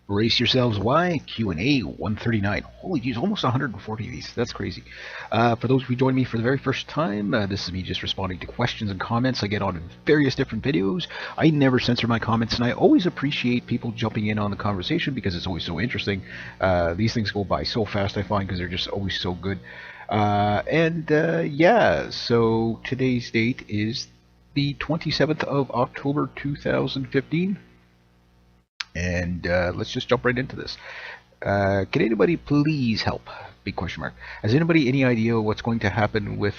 Brace yourselves, Y Q A 139. Holy geez, almost 140 of these. That's crazy. For those who join me for the very first time, this is me just responding to questions and comments I get on various different videos. I never censor my comments, and I always appreciate people jumping in on the conversation because it's always so interesting. These things go by so fast, I find, because they're just always so good. Yeah, so today's date is the 27th of October 2015. And let's just jump right into this. Can anybody please help? Big question mark. Has anybody any idea what's going to happen with?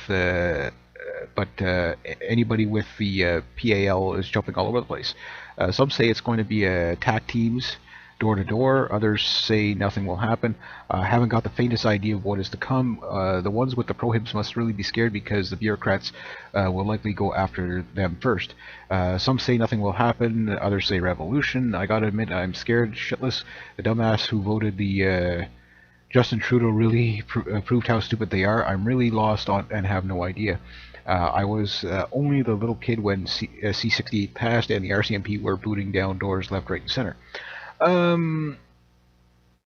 Anybody with the PAL is jumping all over the place. Some say it's going to be attack teams door to door. Others say nothing will happen. Haven't got the faintest idea of what is to come. The ones with the prohibs must really be scared because the bureaucrats will likely go after them first. Some say nothing will happen. Others say revolution. I gotta admit, I'm scared shitless. The dumbass who voted the Justin Trudeau really proved how stupid they are. I'm really lost on and have no idea. I was only the little kid when C68 passed and the RCMP were booting down doors left, right, and center.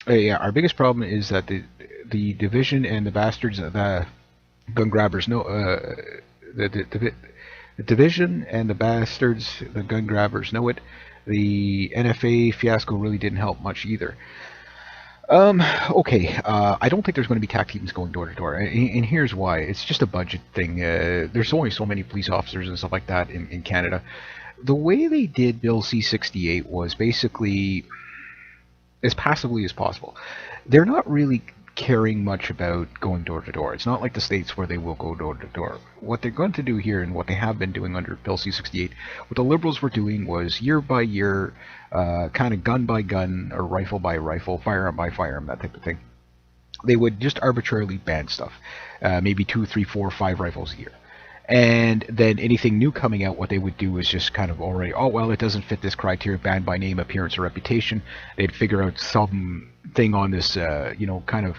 Yeah, our biggest problem is that the division and the bastards, the gun grabbers, the division and the bastards, the gun grabbers know it. The NFA fiasco really didn't help much either. Okay, I don't think there's going to be TAC teams going door to door, and here's why. It's just a budget thing. There's only so many police officers and stuff like that in Canada. The way they did Bill C-68 was basically as passively as possible. They're not really caring much about going door to door. It's not like the States where they will go door to door. What they're going to do here, and what they have been doing under Bill C-68, what the Liberals were doing was year by year, kind of gun by gun, or rifle by rifle, firearm by firearm, that type of thing. They would just arbitrarily ban stuff. Maybe 2, 3, 4, 5 rifles a year. And then anything new coming out, what they would do is just kind of already, oh, well, it doesn't fit this criteria, banned by name, appearance, or reputation. They'd figure out some thing on this, kind of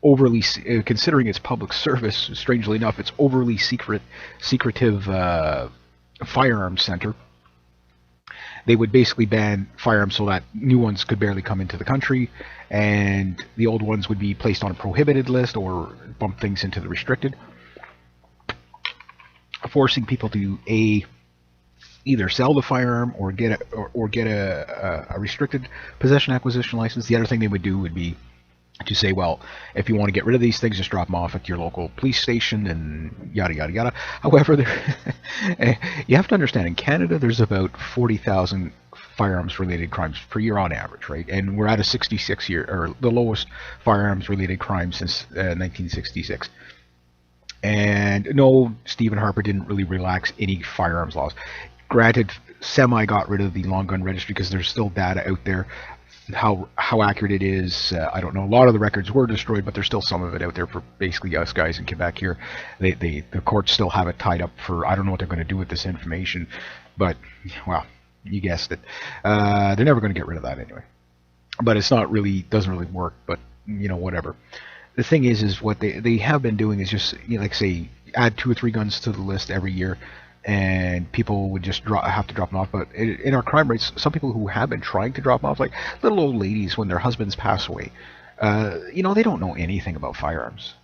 overly, considering it's public service, strangely enough, it's overly secretive firearms center. They would basically ban firearms so that new ones could barely come into the country, and the old ones would be placed on a prohibited list or bump things into the restricted, forcing people to either sell the firearm or get a restricted possession acquisition license. The other thing they would do would be to say, well, if you want to get rid of these things, just drop them off at your local police station and yada yada yada. However, you have to understand, in Canada there's about 40,000 firearms related crimes per year on average, right? And we're at a 66 year, or the lowest firearms related crime since 1966. And no, Stephen Harper didn't really relax any firearms laws. Granted, semi got rid of the long gun registry because there's still data out there. How accurate it is, I don't know. A lot of the records were destroyed, but there's still some of it out there for basically us guys in Quebec here. The courts still have it tied up for, I don't know what they're going to do with this information, but, well, you guessed it. They're never going to get rid of that anyway. But it's not really, doesn't really work, but, whatever. The thing is what they have been doing is just, like say, add 2 or 3 guns to the list every year, and people would just have to drop them off. But in our crime rates, some people who have been trying to drop them off, like little old ladies when their husbands pass away, they don't know anything about firearms,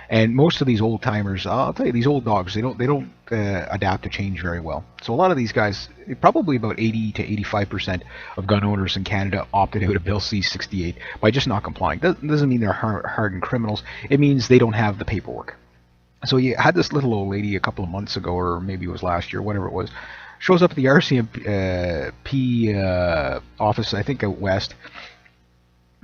And most of these old timers, I'll tell you, these old dogs, they don't adapt to change very well. So a lot of these guys, probably about 80 to 85% of gun owners in Canada opted out of Bill C-68 by just not complying. Doesn't mean they're hardened criminals. It means they don't have the paperwork. So you had this little old lady a couple of months ago, or maybe it was last year, whatever it was, shows up at the RCMP office, I think out west.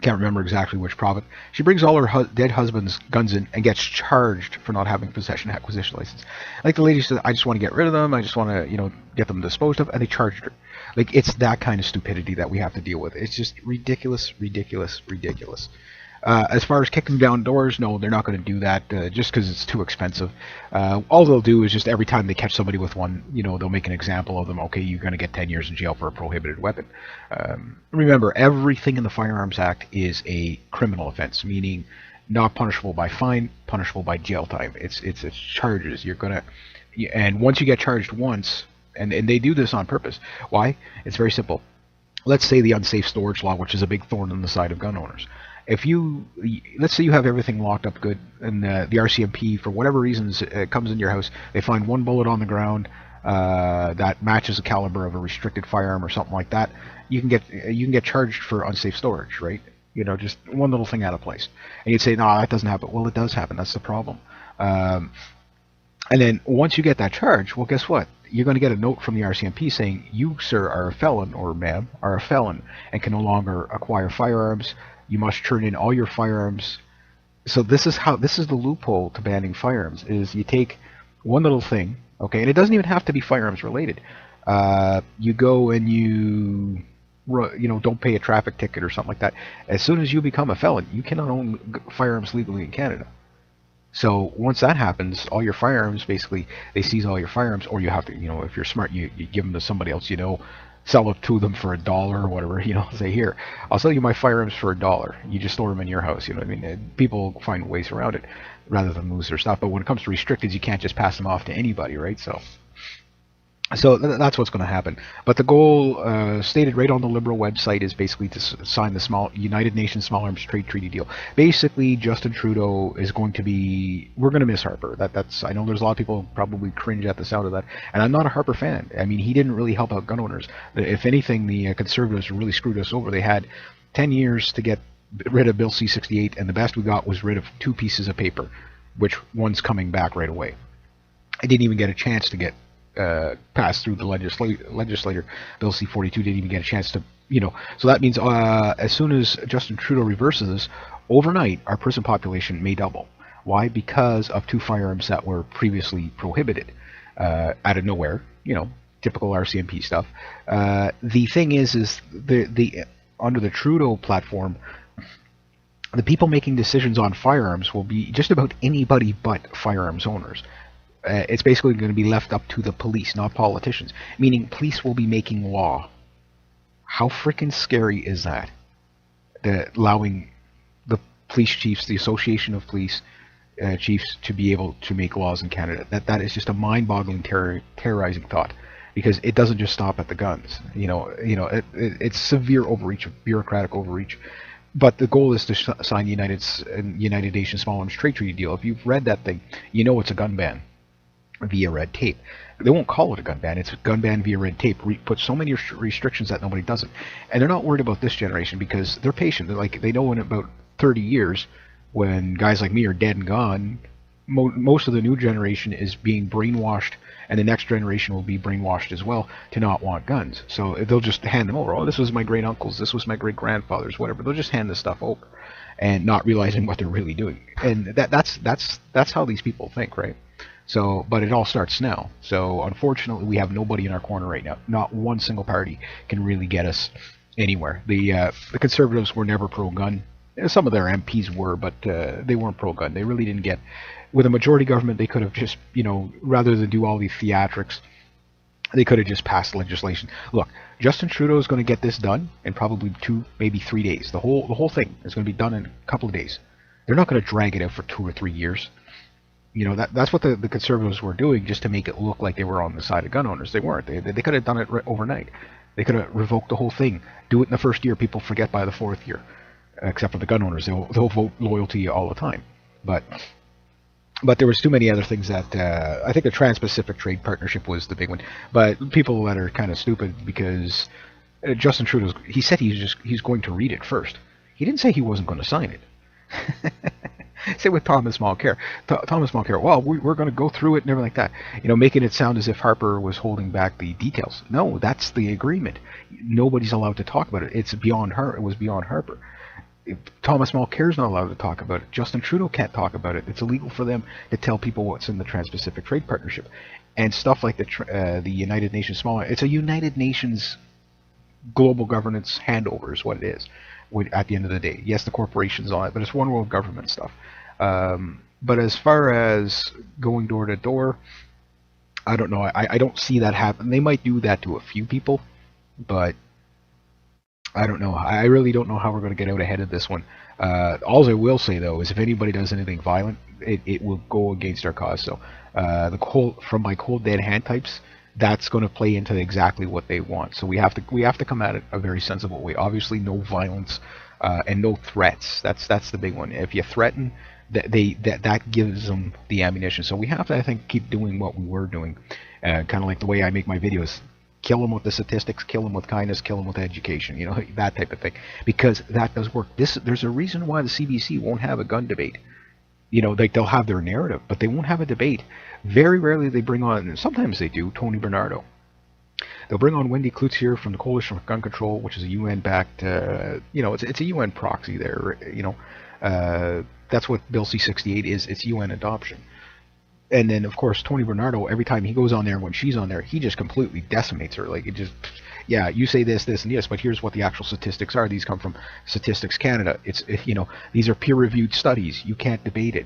Can't remember exactly which province. She brings all her dead husband's guns in and gets charged for not having possession acquisition license. Like the lady said, I just want to get rid of them. I just want to, get them disposed of, and they charged her. Like, it's that kind of stupidity that we have to deal with. It's just ridiculous, ridiculous, ridiculous. As far as kicking down doors, no, they're not going to do that just because it's too expensive. All they'll do is just every time they catch somebody with one, they'll make an example of them. Okay, you're going to get 10 years in jail for a prohibited weapon. Remember, everything in the Firearms Act is a criminal offense, meaning not punishable by fine, punishable by jail time. It's charges. And once you get charged once, and they do this on purpose. Why? It's very simple. let's say the unsafe storage law, which is a big thorn in the side of gun owners. If you, let's say you have everything locked up good, and the RCMP, for whatever reasons, comes in your house, they find one bullet on the ground that matches the caliber of a restricted firearm or something like that, you can get charged for unsafe storage, right? Just one little thing out of place, and you'd say, no, that doesn't happen. Well, it does happen. That's the problem. Um, and then once you get that charge, well, guess what? You're going to get a note from the RCMP saying you, sir, are a felon, or ma'am, are a felon and can no longer acquire firearms. You must turn in all your firearms. So this is the loophole to banning firearms: is you take one little thing, okay, and it doesn't even have to be firearms related. You go and don't pay a traffic ticket or something like that. As soon as you become a felon, you cannot own firearms legally in Canada. So once that happens, all your firearms, basically, they seize all your firearms, or you have to, if you're smart, you give them to somebody else, sell it to them for $1 or whatever, say, here, I'll sell you my firearms for $1. You just store them in your house, you know what I mean? People find ways around it rather than lose their stuff. But when it comes to restricted, you can't just pass them off to anybody, right? So that's what's going to happen. But the goal, stated right on the Liberal website, is basically to sign the United Nations Small Arms Trade Treaty deal. Basically, Justin Trudeau is going to be. We're going to miss Harper. That's. I know there's a lot of people probably cringe at the sound of that, and I'm not a Harper fan. I mean, he didn't really help out gun owners. If anything, the Conservatives really screwed us over. They had 10 years to get rid of Bill C-68, and the best we got was rid of 2 pieces of paper, which one's coming back right away. I didn't even get a chance to get passed through the legislature. Bill C-42 didn't even get a chance to, So that means as soon as Justin Trudeau reverses this, overnight our prison population may double. Why? Because of 2 firearms that were previously prohibited out of nowhere. Typical RCMP stuff. The thing is the under the Trudeau platform, the people making decisions on firearms will be just about anybody but firearms owners. It's basically going to be left up to the police, not politicians. Meaning, police will be making law. How freaking scary is that? Allowing the police chiefs, the Association of Police Chiefs, to be able to make laws in Canada. That is just a mind-boggling, terrorizing thought, because it doesn't just stop at the guns. It's severe overreach, bureaucratic overreach. But the goal is to sign the United Nations Small Arms Trade Treaty deal. If you've read that thing, it's a gun ban via red tape. They won't call it a gun ban. It's a gun ban via red tape. Put so many restrictions that nobody does it. And they're not worried about this generation because they're patient. They know in about 30 years, when guys like me are dead and gone, most of the new generation is being brainwashed, and the next generation will be brainwashed as well to not want guns. So they'll just hand them over. Oh, this was my great uncle's. This was my great grandfather's. Whatever. They'll just hand this stuff over, and not realizing what they're really doing. And that's how these people think, right? So, but it all starts now. So, unfortunately, we have nobody in our corner right now. Not one single party can really get us anywhere. The Conservatives were never pro-gun. Some of their MPs were, but they weren't pro-gun. They really didn't get. With a majority government, they could have just, rather than do all these theatrics, they could have just passed legislation. Look, Justin Trudeau is going to get this done in probably 2, maybe 3 days. The whole thing is going to be done in a couple of days. They're not going to drag it out for 2 or 3 years. That's what the Conservatives were doing, just to make it look like they were on the side of gun owners. They weren't. They could have done it overnight. They could have revoked the whole thing. Do it in the first year. People forget by the 4th year, except for the gun owners. They'll vote loyalty all the time. But there was too many other things that I think the Trans-Pacific Trade Partnership was the big one. But people that are kind of stupid, because Justin Trudeau, he said he's going to read it first. He didn't say he wasn't going to sign it. Same with Thomas Mulcair. Thomas Mulcair, well, we're going to go through it and everything like that. Making it sound as if Harper was holding back the details. No, that's the agreement. Nobody's allowed to talk about it. It's beyond her. It was beyond Harper. Thomas Mulcair's not allowed to talk about it. Justin Trudeau can't talk about it. It's illegal for them to tell people what's in the Trans-Pacific Trade Partnership. And stuff like the United Nations It's a United Nations global governance handover is what it is. At the end of the day, yes, the corporation's on it, but it's one world government stuff. But as far as going door to door, I don't know. I don't see that happen. They might do that to a few people, but I don't know. I really don't know how we're going to get out ahead of this one. All I will say, though, is if anybody does anything violent, it will go against our cause. So from my cold dead hand types, that's going to play into exactly what they want. So we have to come at it a very sensible way. Obviously, no violence and no threats. That's the big one. If you threaten, that gives them the ammunition. So we have to, I think, keep doing what we were doing, kind of like the way I make my videos. Kill them with the statistics, kill them with kindness, kill them with education. That type of thing, because that does work. There's a reason why the CBC won't have a gun debate. Like they'll have their narrative, but they won't have a debate. Very rarely they bring on, and sometimes they do, Tony Bernardo. They'll bring on Wendy Cloutier from the Coalition for Gun Control, which is a UN-backed, it's a UN proxy there. That's what Bill C-68 is. It's UN adoption. And then, of course, Tony Bernardo, every time he goes on there, when she's on there, he just completely decimates her. Like, it just, yeah, you say this, this, and this, but here's what the actual statistics are. These come from Statistics Canada. These are peer-reviewed studies. You can't debate it.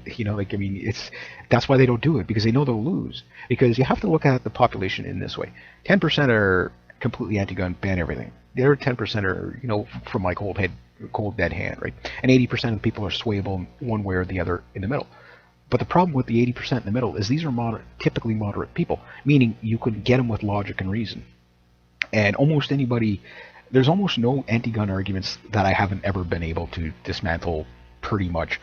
That's why they don't do it, because they know they'll lose. Because you have to look at the population in this way. 10% are completely anti-gun, ban everything. The other 10% are, from my cold dead hand, right? And 80% of the people are swayable one way or the other in the middle. But the problem with the 80% in the middle is these are typically moderate people, meaning you could get them with logic and reason. And almost anybody, there's almost no anti-gun arguments that I haven't ever been able to dismantle pretty much.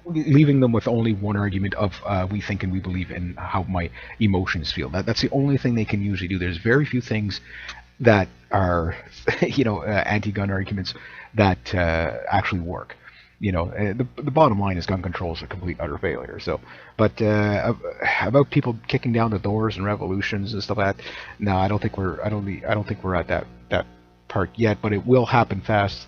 Leaving them with only one argument of we think and we believe in how my emotions feel. That's the only thing they can usually do. There's very few things that are, anti-gun arguments that actually work. The bottom line is gun control is a complete utter failure. So, but about people kicking down the doors and revolutions and stuff like that, no, I don't think we're at that part yet. But it will happen fast.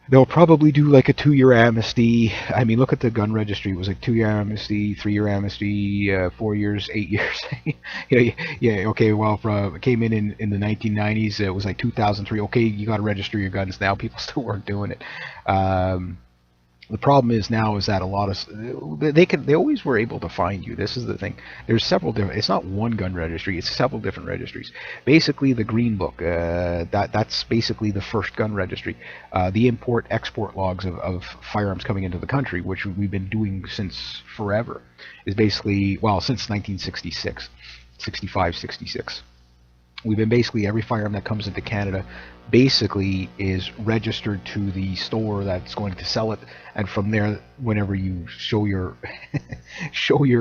They'll probably do like a 2-year amnesty. I mean, look at the gun registry. It was like 2-year amnesty, 3-year amnesty, 4 years, 8 years. Yeah. Okay. Well, it came in the 1990s. It was like 2003. Okay, you got to register your guns now. People still weren't doing it. The problem is now is that a lot of they always were able to find you. This is the thing. There's several different. It's not one gun registry. It's several different registries. Basically, the Green Book. That's basically the first gun registry. The import-export logs of firearms coming into the country, which we've been doing since forever, is basically since 1966, 65, 66. We've been basically every firearm that comes into Canada basically is registered to the store that's going to sell it, and from there, whenever you show your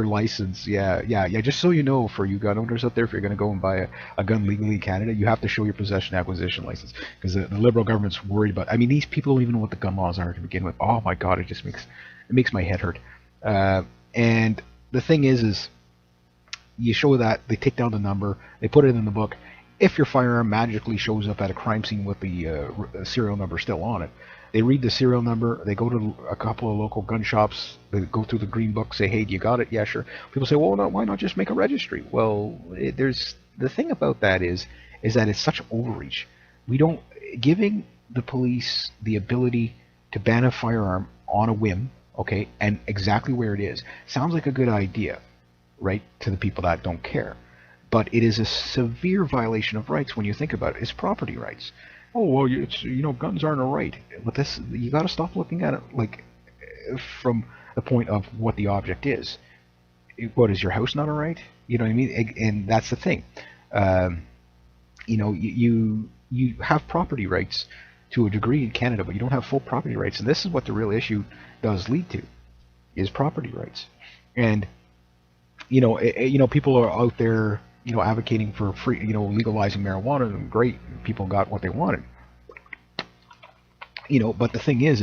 license, just so you know, for you gun owners out there, if you're going to go and buy a gun legally in Canada, you have to show your possession acquisition license, because the Liberal government's worried about. I mean, these people don't even know what the gun laws are to begin with. Oh my God, it makes my head hurt. And the thing is you show that, they take down the number, they put it in the book. If your firearm magically shows up at a crime scene with the serial number still on it, they read the serial number, they go to a couple of local gun shops, they go through the Green Book, say, hey, do you got it? Yeah, sure. People say, well, no, why not just make a registry? Well, there's the thing about that is that it's such overreach. Giving the police the ability to ban a firearm on a whim, okay, and exactly where it is, sounds like a good idea, right, to the people that don't care. But it is a severe violation of rights when you think about it. It's property rights. Oh, well, guns aren't a right. But you got to stop looking at it like from the point of what the object is. What, is your house not a right? You know what I mean? And that's the thing. You have property rights to a degree in Canada, but you don't have full property rights. And this is what the real issue does lead to, is property rights. And people are out there, advocating for free, legalizing marijuana, and great, people got what they wanted. But the thing is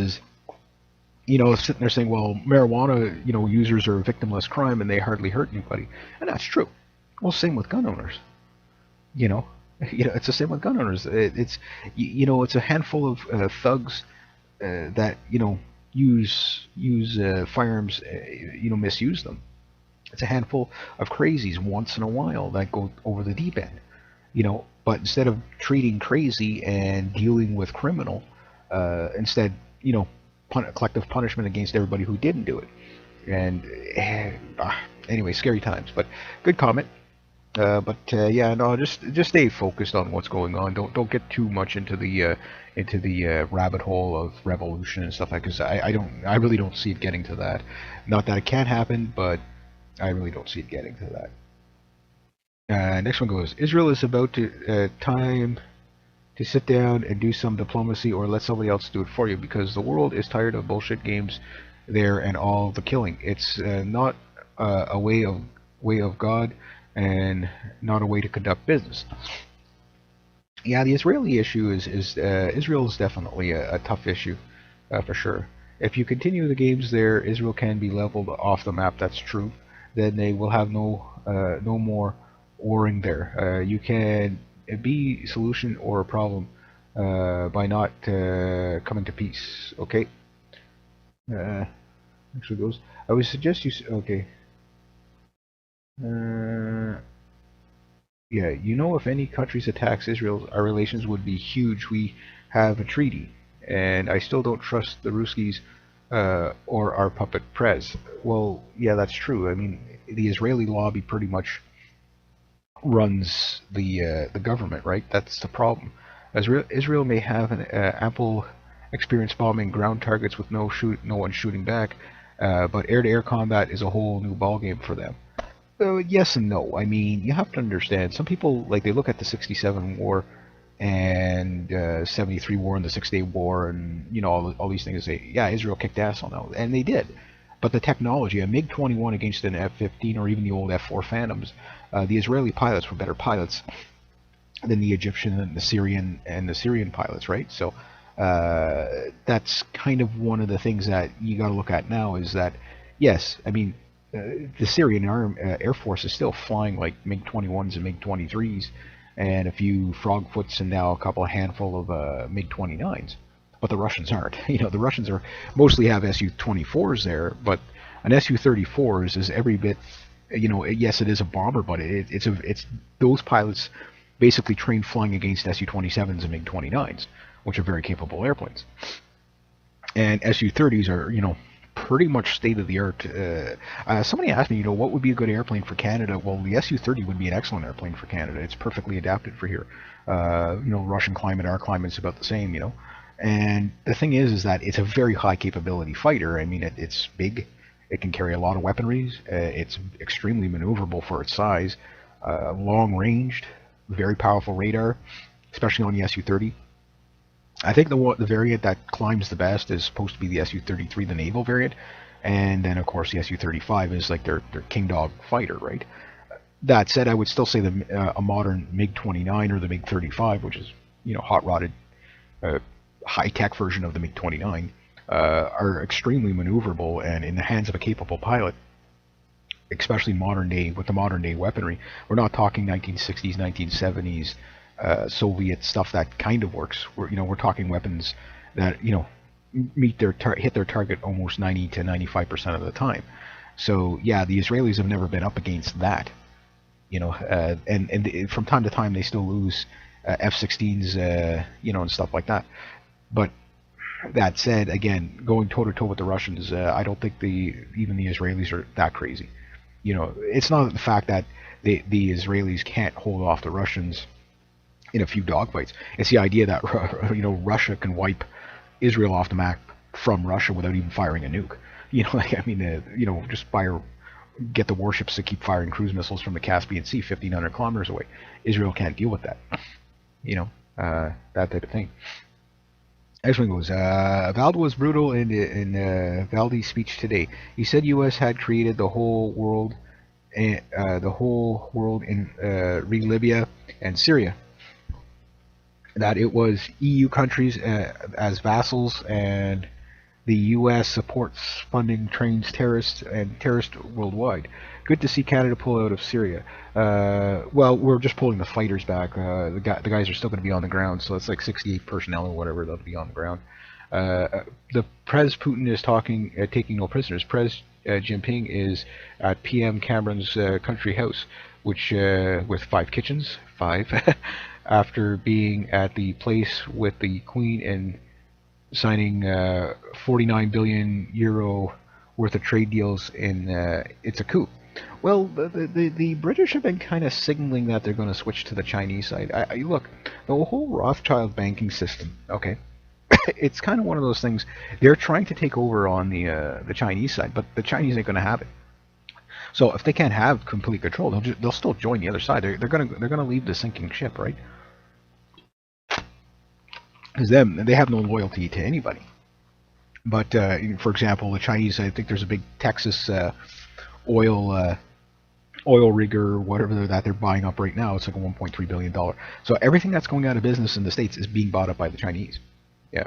sitting there saying, well, marijuana, users are a victimless crime and they hardly hurt anybody, and that's true. Well, same with gun owners. It's the same with gun owners. It's a handful of thugs that use firearms, misuse them. It's a handful of crazies once in a while that go over the deep end, But instead of treating crazy and dealing with criminal, instead, collective punishment against everybody who didn't do it. And anyway, scary times. But good comment. Just stay focused on what's going on. Don't get too much into the rabbit hole of revolution and stuff like that. Because I really don't see it getting to that. Not that it can't happen, but I really don't see it getting to that. Next one goes, Israel is about to time to sit down and do some diplomacy or let somebody else do it for you because the world is tired of bullshit games there and all the killing. It's not a way of God and not a way to conduct business. Yeah, the Israeli issue is Israel is definitely a tough issue for sure. If you continue the games there, Israel can be leveled off the map. That's true. Then they will have no more warring there. You can be solution or a problem by not coming to peace. Okay. Uh, actually goes. I would suggest you. Okay. Uh, Yeah, you know, if any countries attacks Israel, our relations would be huge. We have a treaty, and I still don't trust the Ruskies or our puppet Prez. Well, yeah, that's true. I mean, the Israeli lobby pretty much runs the government, right? That's the problem. Israel may have an ample experience bombing ground targets with no one shooting back, but air-to-air combat is a whole new ballgame for them. Yes and no. I mean, you have to understand. Some people like they look at the '67 war and '73 war and the Six Day War and all these things and say, yeah, Israel kicked ass on those, and they did. But the technology, a MiG-21 against an F-15 or even the old F-4 Phantoms, the Israeli pilots were better pilots than the Egyptian and the Syrian pilots, right? So that's kind of one of the things that you got to look at now is that yes, I mean the Syrian Air Force is still flying like MiG-21s and MiG-23s and a few Frogfoots and now a couple of handful of MiG-29s. But the Russians aren't. The Russians are mostly have Su-24s there, but an Su-34 is every bit. Yes, it is a bomber, but it's those pilots basically trained flying against Su-27s and MiG-29s, which are very capable airplanes. And Su-30s are, pretty much state of the art. Somebody asked me, what would be a good airplane for Canada? Well, the Su-30 would be an excellent airplane for Canada. It's perfectly adapted for here. Russian climate, our climate's about the same. And the thing is that it's a very high capability fighter. I mean, it's big. It can carry a lot of weaponry. It's extremely maneuverable for its size. Long ranged, very powerful radar, especially on the Su-30. I think the variant that climbs the best is supposed to be the Su-33, the naval variant, and then of course the Su-35 is like their king dog fighter, right? That said, I would still say a modern MiG-29 or the MiG-35, which is hot rodded, high tech version of the MiG-29, are extremely maneuverable and in the hands of a capable pilot, especially modern day with the modern day weaponry. We're not talking 1960s, 1970s Soviet stuff that kind of works. We're talking weapons that hit their target almost 90 to 95% of the time. So yeah, the Israelis have never been up against that. And from time to time they still lose F-16s, and stuff like that. But that said, again, going toe to toe with the Russians, I don't think even the Israelis are that crazy. It's not the fact that the Israelis can't hold off the Russians in a few dogfights. It's the idea that Russia can wipe Israel off the map from Russia without even firing a nuke. Just get the warships to keep firing cruise missiles from the Caspian Sea 1,500 kilometers away. Israel can't deal with that. That type of thing. Next one goes. Valdo was brutal in Valdi's speech today. He said U.S. had created the whole world in Libya and Syria. That it was EU countries as vassals, and the U.S. supports funding trains terrorists worldwide. Good to see Canada pull out of Syria. Well, we're just pulling the fighters back. The guys are still going to be on the ground, so it's like 68 personnel or whatever that'll be on the ground. The Prez Putin is taking no prisoners. Prez Jinping is at PM Cameron's country house, which with 5 kitchens, 5. After being at the place with the Queen and signing 49 billion euro worth of trade deals in it's a coup. Well, the British have been kind of signaling that they're going to switch to the Chinese side. Look, the whole Rothschild banking system. Okay, it's kind of one of those things. They're trying to take over on the Chinese side, but the Chinese ain't going to have it. So if they can't have complete control, they'll still join the other side. They're gonna leave the sinking ship, right? Because they have no loyalty to anybody. But for example, the Chinese, I think there's a big Texas oil oil rigger or whatever that they're buying up right now. It's like a $1.3 billion. So everything that's going out of business in the States is being bought up by the Chinese. Yeah.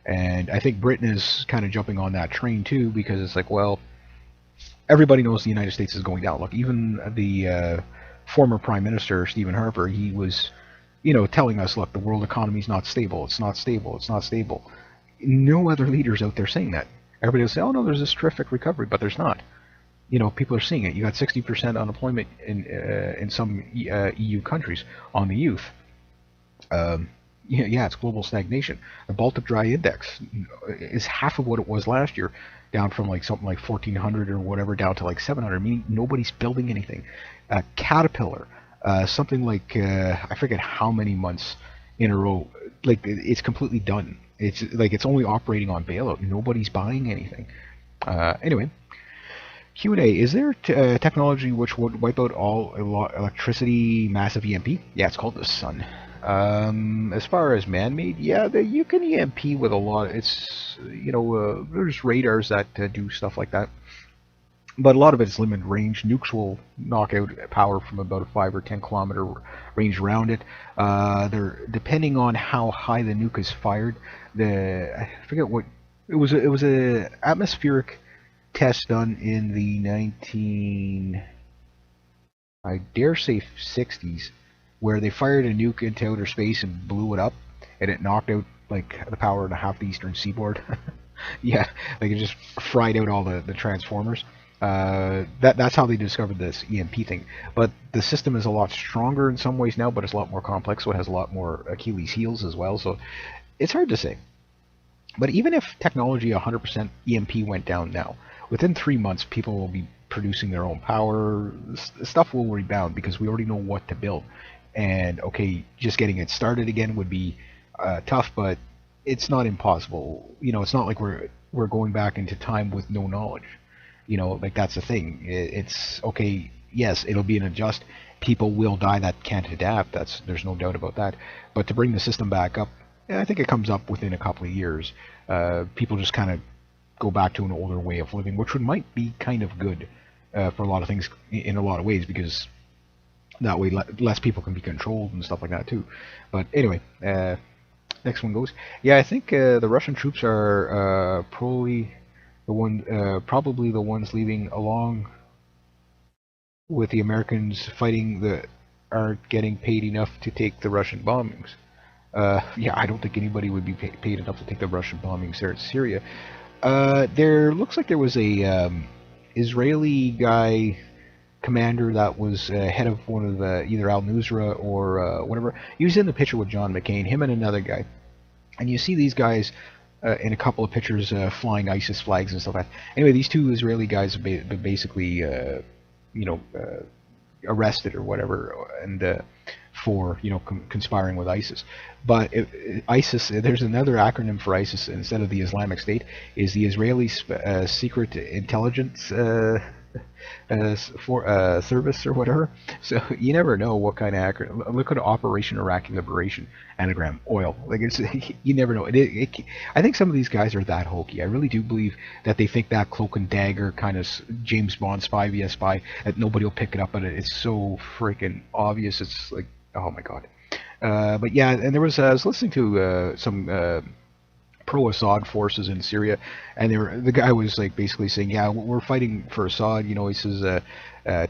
And I think Britain is kind of jumping on that train too, because it's like, well, everybody knows the United States is going down. Look, even the former Prime Minister Stephen Harper, he was, telling us, look, the world economy is not stable. It's not stable. It's not stable. No other leaders out there saying that. Everybody will say, oh no, there's this terrific recovery, but there's not. People are seeing it. You got 60% unemployment in some EU countries on the youth. Yeah, it's global stagnation. The Baltic Dry Index is half of what it was last year, down from like something like 1,400 or whatever down to like 700. Meaning nobody's building anything. Caterpillar, something like I forget how many months in a row, like it's completely done. It's like it's only operating on bailout. Nobody's buying anything. Anyway. Q&A, is there technology which would wipe out all electricity, massive EMP? Yeah, it's called the sun. As far as man-made, yeah, you can EMP with a lot. It's, there's radars that do stuff like that. But a lot of it is limited range. Nukes will knock out power from about a 5 or 10 kilometer range around it. They're depending on how high the nuke is fired. I forget what it was. It was a atmospheric test done in the I dare say 60s, where they fired a nuke into outer space and blew it up, and it knocked out like the power in half the eastern seaboard. Yeah, like it just fried out all the transformers. That's how they discovered this EMP thing. But the system is a lot stronger in some ways now, but it's a lot more complex, so it has a lot more Achilles heels as well. So it's hard to say. But even if technology 100% EMP went down now, within 3 months, people will be producing their own power. Stuff will rebound because we already know what to build. And okay, just getting it started again would be tough, but it's not impossible. It's not like we're going back into time with no knowledge. Like that's the thing. It's okay. Yes, it'll be an adjust. People will die that can't adapt. There's no doubt about that. But to bring the system back up, I think it comes up within a couple of years. People just kind of go back to an older way of living, which might be kind of good for a lot of things in a lot of ways, because that way less people can be controlled and stuff like that too. But anyway, next one goes. Yeah, I think the Russian troops are probably the ones leaving, along with the Americans fighting that aren't getting paid enough to take the Russian bombings. Yeah, I don't think anybody would be paid enough to take the Russian bombings there in Syria. There looks like there was a Israeli guy commander that was head of one of the either Al Nusra or whatever. He was in the picture with John McCain, him and another guy. And you see these guys in a couple of pictures flying ISIS flags and stuff like that. Anyway, these two Israeli guys have been basically, arrested or whatever, and for conspiring with ISIS. But ISIS, there's another acronym for ISIS instead of the Islamic State, is the Israeli Secret Intelligence Service or whatever. So you never know what kind of acronym. Look at Operation Iraqi Liberation, anagram oil. Like it's you never know. I think some of these guys are that hokey. I really do believe that they think that cloak and dagger kind of James Bond spy vs spy, that nobody will pick it up, but it's so freaking obvious. It's like, oh my god. But yeah, and I was listening to some pro-Assad forces in Syria, and the guy was like basically saying, yeah, we're fighting for Assad. He says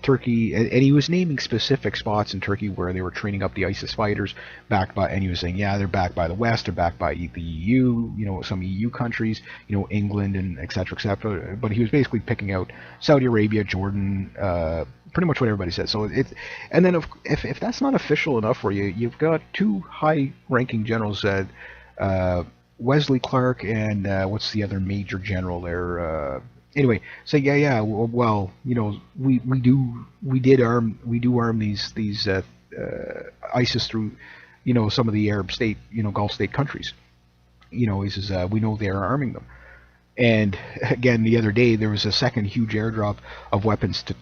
Turkey, and he was naming specific spots in Turkey where they were training up the ISIS fighters, and he was saying, yeah, they're backed by the West, they're backed by the EU, some EU countries, England and etc. etc. But he was basically picking out Saudi Arabia, Jordan, pretty much what everybody says. So and then if that's not official enough for you, you've got two high-ranking generals that. Wesley Clark and what's the other major general there? Anyway, say yeah. Well, we do arm these ISIS through some of the Arab state Gulf state countries. He says we know they are arming them, And again, the other day there was a second huge airdrop of weapons to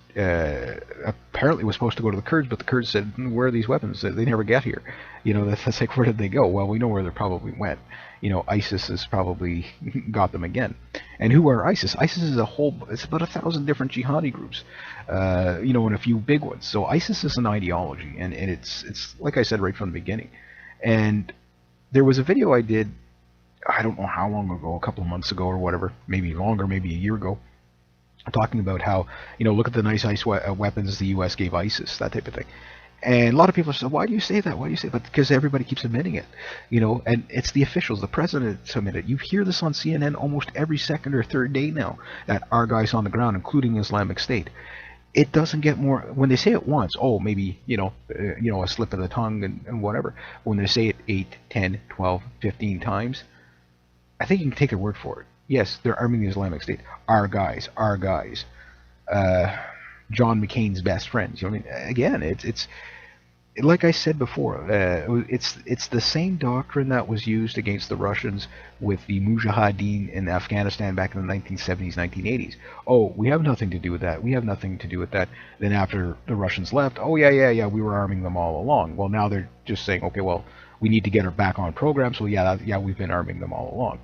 apparently was supposed to go to the Kurds, but the Kurds said, "Where are these weapons? They never get here." That's like, where did they go? Well, we know where they probably went. ISIS has probably got them again. And who are ISIS? ISIS is it's about 1,000 different jihadi groups, and a few big ones. So ISIS is an ideology, and it's like I said right from the beginning. And there was a video I did, I don't know how long ago, a couple of months ago or whatever, maybe longer, maybe a year ago, talking about how, look at the nice weapons the U.S. gave ISIS, that type of thing. And a lot of people say, why do you say that? Why do you say that? Because everybody keeps admitting it, and it's the officials, the president admitted it. You hear this on CNN almost every second or third day now, that our guys on the ground, including Islamic State. It doesn't get more, when they say it once, oh, maybe, a slip of the tongue and whatever. When they say it 8, 10, 12, 15 times, I think you can take their word for it. Yes, they're arming the Islamic State. Our guys. John McCain's best friends. I mean, again, it's like I said before. It's the same doctrine that was used against the Russians with the Mujahideen in Afghanistan back in the 1970s, 1980s. Oh, we have nothing to do with that. We have nothing to do with that. Then after the Russians left, oh yeah, we were arming them all along. Well, now they're just saying, okay, well, we need to get her back on program. So yeah, we've been arming them all along.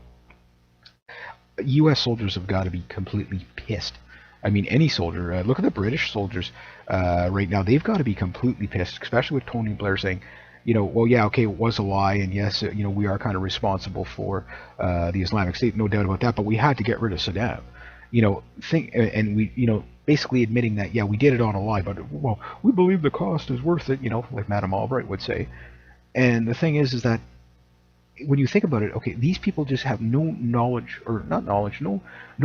U.S. soldiers have got to be completely pissed. I mean, any soldier. Look at the British soldiers right now. They've got to be completely pissed, especially with Tony Blair saying, well, yeah, okay, it was a lie, and yes, we are kind of responsible for the Islamic State, no doubt about that, but we had to get rid of Saddam. And we, basically admitting that, yeah, we did it on a lie, but, well, we believe the cost is worth it, like Madame Albright would say. And the thing is that when you think about it, okay, these people just have no knowledge, or not knowledge, no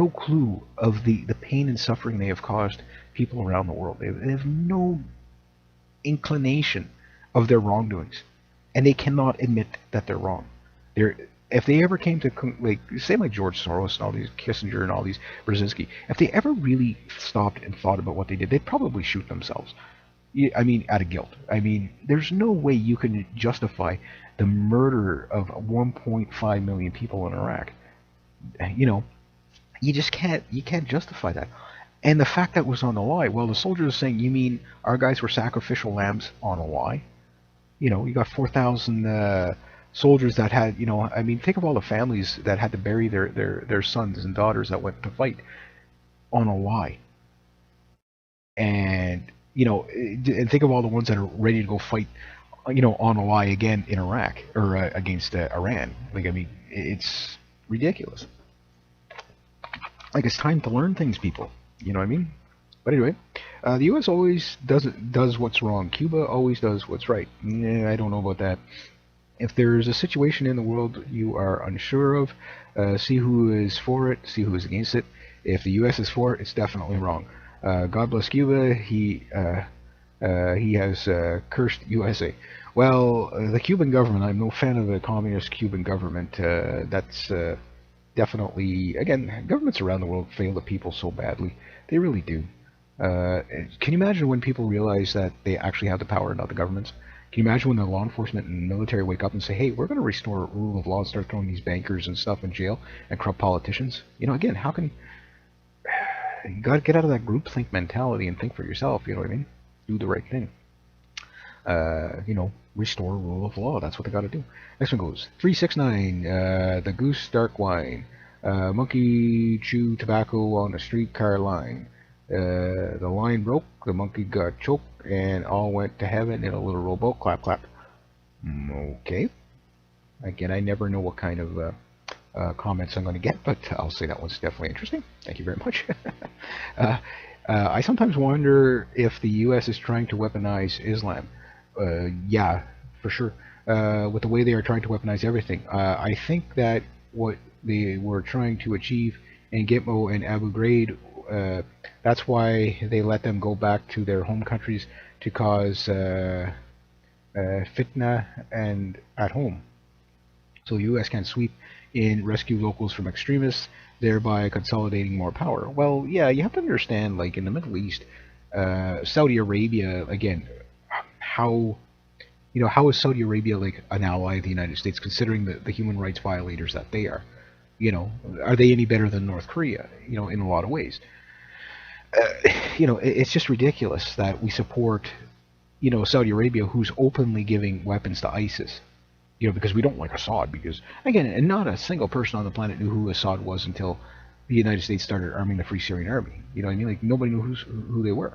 clue of the pain and suffering they have caused people around the world. They have no inclination of their wrongdoings, and they cannot admit that they're wrong. If they ever came to, like, say like George Soros and all these, Kissinger and all these, Brzezinski, if they ever really stopped and thought about what they did, they'd probably shoot themselves. I mean, out of guilt. I mean, there's no way you can justify the murder of 1.5 million people in Iraq. You just can't. You can't justify that. And the fact that was on a lie. Well, the soldiers are saying, you mean our guys were sacrificial lambs on a lie? You got 4,000 soldiers that had, I mean, think of all the families that had to bury their sons and daughters that went to fight on a lie. And and think of all the ones that are ready to go fight, on a lie again in Iraq or against Iran. Like, I mean, it's ridiculous. Like, it's time to learn things, people. You know what I mean? But anyway, the U.S. always does what's wrong. Cuba always does what's right. I don't know about that. If there's a situation in the world you are unsure of, see who is for it, see who is against it. If the U.S. is for it, it's definitely wrong. God bless Cuba. He has cursed USA. Well, the Cuban government, I'm no fan of the communist Cuban government. That's definitely, again, governments around the world fail the people so badly. They really do. Can you imagine when people realize that they actually have the power, not the governments? Can you imagine when the law enforcement and military wake up and say, hey, we're going to restore rule of law and start throwing these bankers and stuff in jail and corrupt politicians? Again, how can you got to get out of that groupthink mentality and think for yourself, you know what I mean? Do the right thing. Restore rule of law. That's what they got to do. Next one goes 369. The Goose Dark Wine. Monkey chew tobacco on a streetcar line. The line broke. The monkey got choked, and all went to heaven in a little rowboat. Clap, clap. Okay. Again, I never know what kind of comments I'm going to get, but I'll say that one's definitely interesting. Thank you very much. I sometimes wonder if the U.S. is trying to weaponize Islam. Yeah, for sure. With the way they are trying to weaponize everything. I think that what they were trying to achieve in Gitmo and Abu Ghraib, that's why they let them go back to their home countries to cause fitna and at home. So the U.S. can sweep in, rescue locals from extremists, thereby consolidating more power. Well, yeah, you have to understand, like in the Middle East, Saudi Arabia, again, how is Saudi Arabia like an ally of the United States, considering the human rights violators that they are? You know, are they any better than North Korea? You know, in a lot of ways. You know, it's just ridiculous that we support, you know, Saudi Arabia, who's openly giving weapons to ISIS. You know, because we don't like Assad. Because again, and not a single person on the planet knew who Assad was until the United States started arming the Free Syrian Army. You know what I mean? Like nobody knew who they were.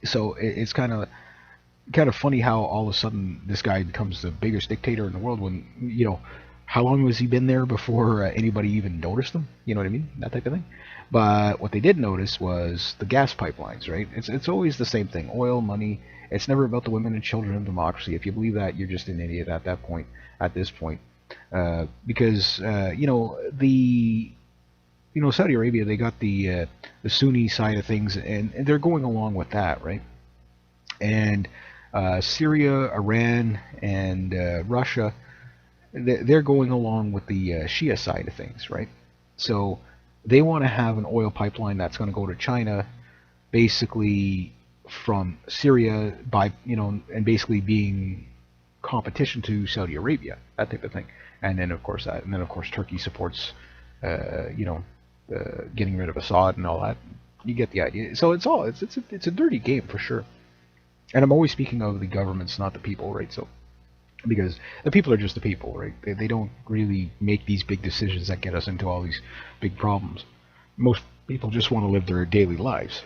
So it's kind of funny how all of a sudden this guy becomes the biggest dictator in the world when, you know, how long has he been there before anybody even noticed him? You know what I mean? That type of thing. But what they did notice was the gas pipelines, right? It's always the same thing: oil, money. It's never about the women and children of democracy. If you believe that, you're just an idiot at that point. At this point, because you know, Saudi Arabia, they got the Sunni side of things, and they're going along with that, right? And Syria, Iran, and Russia, they're going along with the Shia side of things, right? So they want to have an oil pipeline that's going to go to China, basically from Syria by, you know, and basically being competition to Saudi Arabia, that type of thing. And then of course Turkey supports, you know, getting rid of Assad and all that. You get the idea. So it's a dirty game for sure. And I'm always speaking of the governments, not the people, right? So because the people are just the people, right? They don't really make these big decisions that get us into all these big problems. Most people just want to live their daily lives.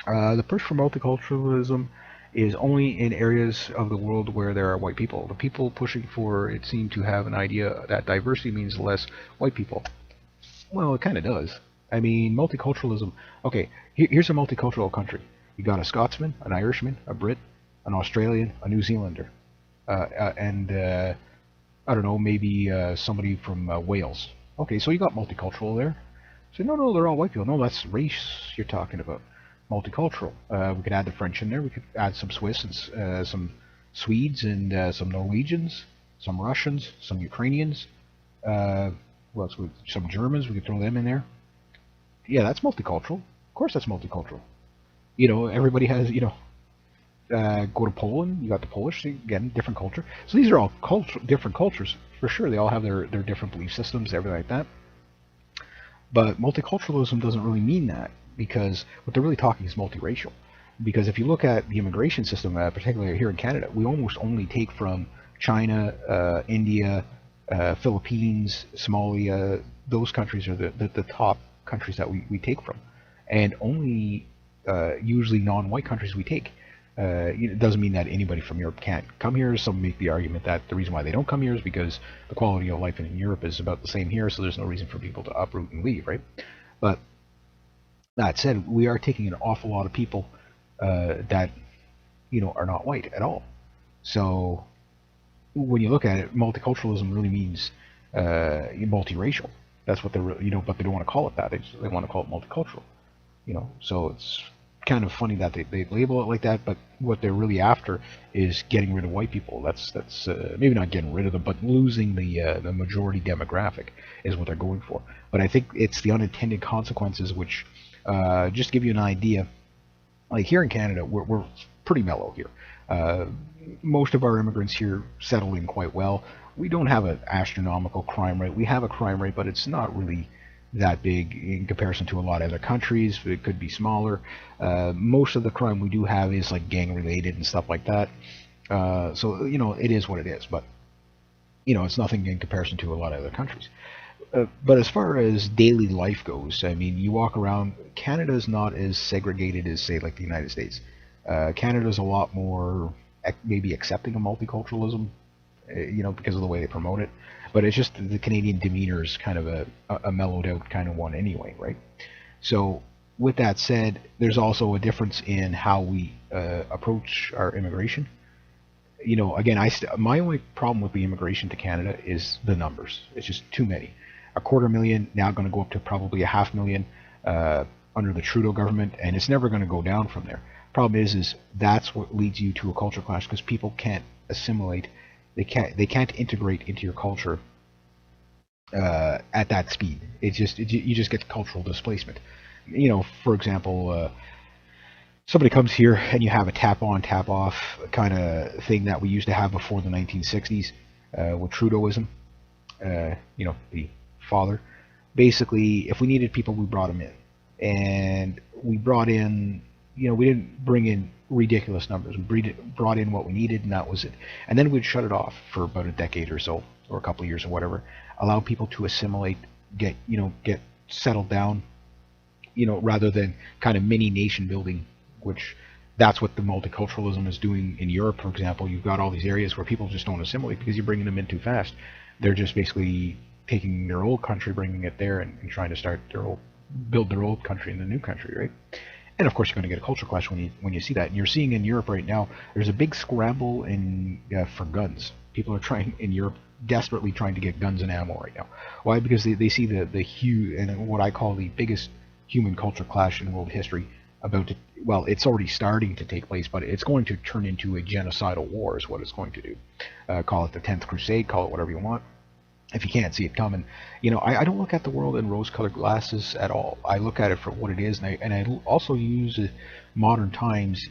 The push for multiculturalism is only in areas of the world where there are white people. The people pushing for it seem to have an idea that diversity means less white people. Well, it kind of does. I mean, multiculturalism. Okay, here's a multicultural country. You got a Scotsman, an Irishman, a Brit, an Australian, a New Zealander, and I don't know, maybe somebody from Wales. Okay, so you got multicultural there. So no, they're all white people. No, that's race you're talking about. Multicultural. We could add the French in there. We could add some Swiss and some Swedes and some Norwegians, some Russians, some Ukrainians. What else? Some Germans. We could throw them in there. Yeah, that's multicultural. Of course, that's multicultural. You know, everybody has, you know, go to Poland, you got the Polish, again, different culture. So these are all different cultures, for sure. They all have their different belief systems, everything like that. But multiculturalism doesn't really mean that, because what they're really talking is multiracial. Because if you look at the immigration system, particularly here in Canada, we almost only take from China, India, Philippines, Somalia. Those countries are the top countries that we take from. And only usually non-white countries we take. It doesn't mean that anybody from Europe can't come here. Some make the argument that the reason why they don't come here is because the quality of life in Europe is about the same here, so there's no reason for people to uproot and leave, right? But that said, we are taking an awful lot of people that, you know, are not white at all. So when you look at it, multiculturalism really means multiracial. That's what they're, you know, but they don't want to call it that. They want to call it multicultural. You know, so it's kind of funny that they label it like that, but what they're really after is getting rid of white people. That's maybe not getting rid of them, but losing the majority demographic is what they're going for. But I think it's the unintended consequences, which just to give you an idea, like here in Canada, we're pretty mellow here. Most of our immigrants here settle in quite well. We don't have an astronomical crime rate. We have a crime rate, but it's not really that big in comparison to a lot of other countries. It could be smaller. Most of the crime we do have is like gang related and stuff like that. So, you know, it is what it is, but, you know, it's nothing in comparison to a lot of other countries. But as far as daily life goes, I mean, you walk around, Canada's not as segregated as, say, like the United States. Canada's a lot more maybe accepting of multiculturalism, you know, because of the way they promote it. But it's just the Canadian demeanor is kind of a mellowed out kind of one anyway, right? So with that said, there's also a difference in how we approach our immigration. You know, again, my only problem with the immigration to Canada is the numbers. It's just too many. 250,000, now going to go up to probably 500,000 under the Trudeau government, and it's never going to go down from there. Problem is that's what leads you to a culture clash, because people can't assimilate. They can't integrate into your culture at that speed. You just get cultural displacement. You know, for example, somebody comes here and you have a tap on, tap off kind of thing that we used to have before the 1960s with Trudeauism. the father. Basically, if we needed people, we brought them in, and we brought in, we didn't bring in ridiculous numbers. We brought in what we needed, and that was it. And then we'd shut it off for about a decade or so, or a couple of years or whatever. Allow people to assimilate, get settled down, rather than kind of mini nation building, which that's what the multiculturalism is doing in Europe, for example. You've got all these areas where people just don't assimilate because you're bringing them in too fast. They're just basically taking their old country, bringing it there, and trying to build their old country in the new country, right? And of course, you're going to get a culture clash when you see that. And you're seeing in Europe right now, there's a big scramble for guns. People are trying in Europe desperately trying to get guns and ammo right now. Why? Because they see the huge and what I call the biggest human culture clash in world history well, it's already starting to take place, but it's going to turn into a genocidal war is what it's going to do. Call it the 10th Crusade, call it whatever you want. If you can't see it coming, I don't look at the world in rose-colored glasses at all. I look at it for what it is, and I also use modern times